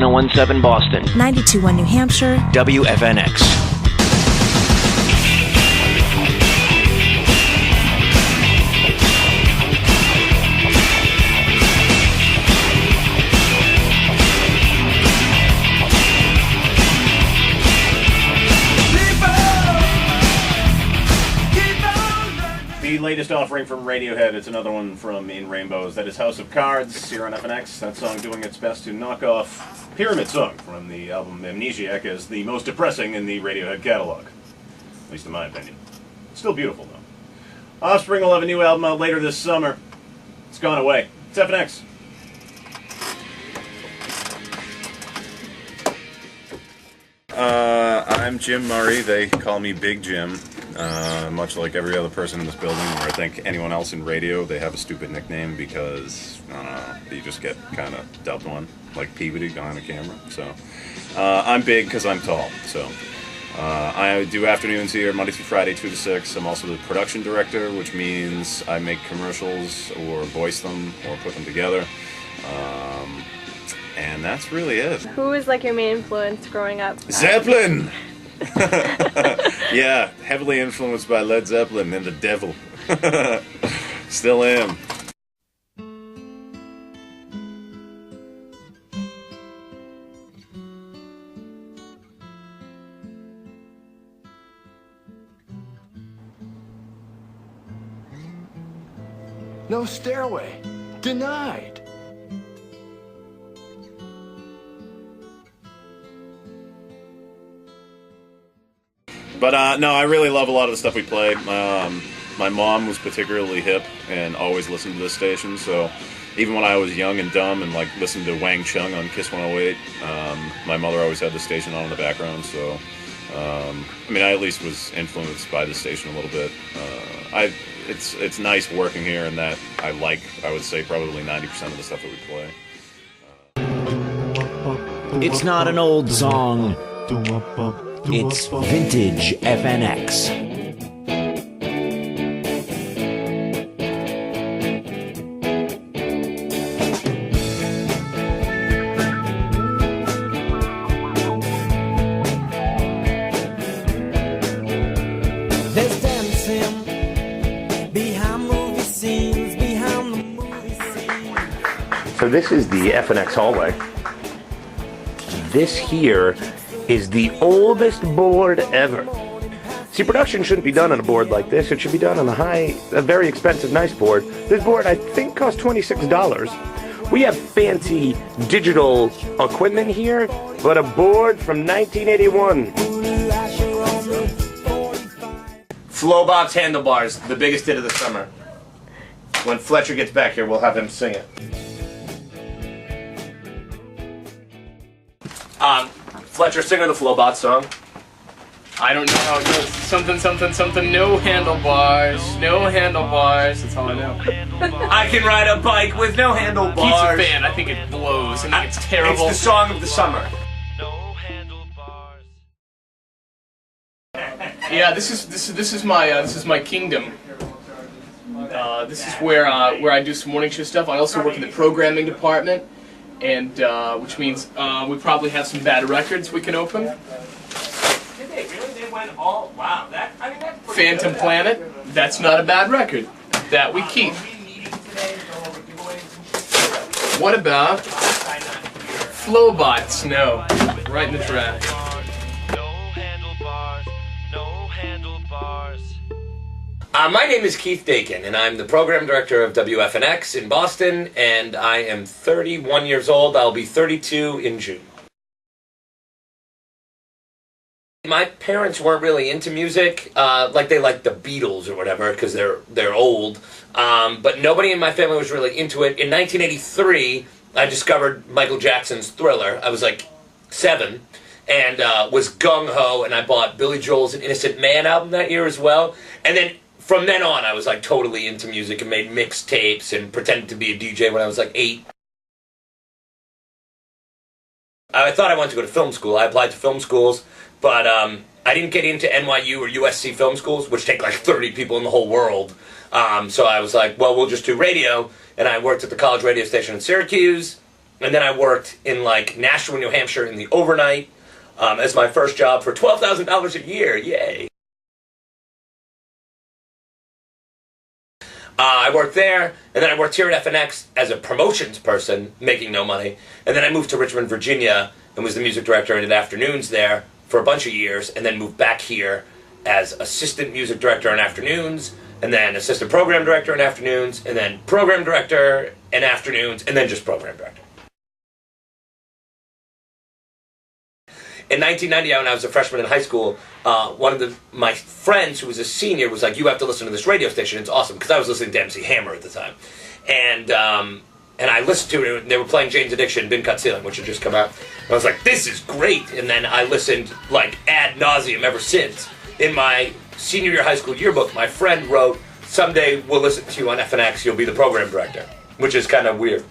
1017 Boston, 92.1 New Hampshire, WFNX. The latest offering from Radiohead, it's another one from In Rainbows. That is House of Cards here on FNX. That song doing its best to knock off Pyramid Song from the album Amnesiac as the most depressing in the Radiohead catalog. At least in my opinion. Still beautiful though. Offspring will have a new album out later this summer. It's gone away. It's FNX. I'm Jim Murray. They call me Big Jim. Much like every other person in this building, or I think anyone else in radio, they have a stupid nickname because, you just get kind of dubbed one, like Peabody behind the camera. So, I'm big because I'm tall. So, I do afternoons here, Monday through Friday, 2 to 6. I'm also the production director, which means I make commercials or voice them or put them together. And that's really it. Who was like your main influence growing up? Zeppelin! Yeah, heavily influenced by Led Zeppelin and the Devil. Still am. No stairway. Denied. But no, I really love a lot of the stuff we play. My mom was particularly hip and always listened to this station, so even when I was young and dumb and like listened to Wang Chung on Kiss 108, my mother always had the station on in the background, so I at least was influenced by the station a little bit. It's nice working here, and that I would say probably 90% of the stuff that we play. It's not an old song. It's vintage FNX. There's dancing behind movie scenes, behind the movie scenes. So this is the FNX hallway. This here is the oldest board ever. See, production shouldn't be done on a board like this. It should be done on a very expensive, nice board. This board, I think, cost $26. We have fancy digital equipment here, but a board from 1981. Flowbob's Handlebars, the biggest hit of the summer. When Fletcher gets back here, we'll have him sing it. Fletcher, singer the Flowbot song. I don't know how it goes. Something, something, something, no handlebars. No handlebars. That's all I know. I can ride a bike with no handlebars. He's a fan. I think it blows. I think it's terrible. It's the song of the summer. Yeah, this is my kingdom. This is where I do some morning show stuff. I also work in the programming department, and which means we probably have some bad records we can open. Did they really? They went all wow. That's Phantom good. Planet. That's not a bad record. That we keep. What about Flowbot Snow? Right in the track. My name is Keith Dakin, and I'm the program director of WFNX in Boston, and I am 31 years old. I'll be 32 in June. My parents weren't really into music, like they liked the Beatles or whatever, because they're old, but nobody in my family was really into it. In 1983, I discovered Michael Jackson's Thriller. I was like 7, and was gung-ho, and I bought Billy Joel's An Innocent Man album that year as well, and then from then on, I was like totally into music and made mixtapes and pretended to be a DJ when I was like 8. I thought I wanted to go to film school. I applied to film schools, but I didn't get into NYU or USC film schools, which take like 30 people in the whole world. So I was like, well, we'll just do radio. And I worked at the college radio station in Syracuse. And then I worked in like Nashua, New Hampshire in the overnight as my first job for $12,000 a year. Yay. I worked there, and then I worked here at FNX as a promotions person, making no money. And then I moved to Richmond, Virginia, and was the music director and did afternoons there for a bunch of years, and then moved back here as assistant music director in afternoons, and then assistant program director in afternoons, and then program director in afternoons, and then just program director. In 1990, when I was a freshman in high school, one of my friends who was a senior was like, "You have to listen to this radio station. It's awesome." Because I was listening to MC Hammer at the time. And I listened to it, and they were playing Jane's Addiction, Bin Cut Ceiling, which had just come out. And I was like, this is great. And then I listened, like, ad nauseum ever since. In my senior year high school yearbook, my friend wrote, "Someday we'll listen to you on FNX, you'll be the program director," which is kind of weird.